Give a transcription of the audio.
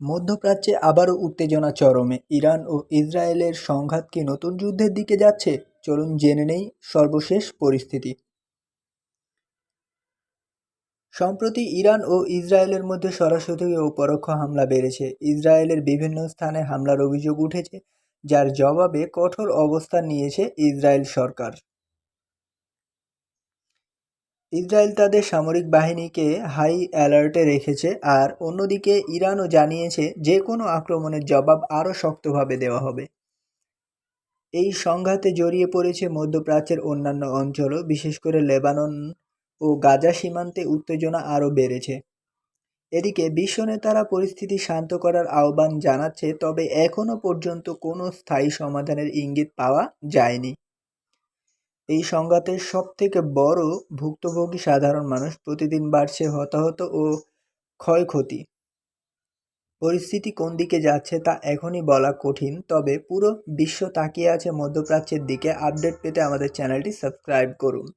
মধ্যপ্রাচ্যে আবারও উত্তেজনা চরমে। ইরান ও ইসরায়েলের সংঘাত কি নতুন যুদ্ধের দিকে যাচ্ছে? চলুন জেনে নেই সর্বশেষ পরিস্থিতি। সম্প্রতি ইরান ও ইসরায়েলের মধ্যে সরাসরি ও পরোক্ষ হামলা বেড়েছে। ইসরায়েলের বিভিন্ন স্থানে হামলার অভিযোগ উঠেছে, যার জবাবে কঠোর অবস্থান নিয়েছে ইসরায়েল সরকার। ইসরায়েল তাদের সামরিক বাহিনীকে হাই অ্যালার্টে রেখেছে, আর অন্যদিকে ইরানও জানিয়েছে যে কোনো আক্রমণের জবাব আরও শক্তভাবে দেওয়া হবে। এই সংঘাতে জড়িয়ে পড়েছে মধ্যপ্রাচ্যের অন্যান্য অঞ্চলও, বিশেষ করে লেবানন ও গাজা সীমান্তে উত্তেজনা আরও বেড়েছে। এদিকে বিশ্ব নেতারা পরিস্থিতি শান্ত করার আহ্বান জানাচ্ছে, তবে এখনও পর্যন্ত কোনো স্থায়ী সমাধানের ইঙ্গিত পাওয়া যায়নি। এই সংঘাতের সবথেকে বড় ভুক্তভোগী সাধারণ মানুষ। প্রতিদিন বাড়ছে হতাহত ও ক্ষয়ক্ষতি। পরিস্থিতি কোন দিকে যাচ্ছে তা এখনই বলা কঠিন, তবে পুরো বিশ্ব তাকিয়ে আছে মধ্যপ্রাচ্যের দিকে। আপডেট পেতে আমাদের চ্যানেলটি সাবস্ক্রাইব করুন।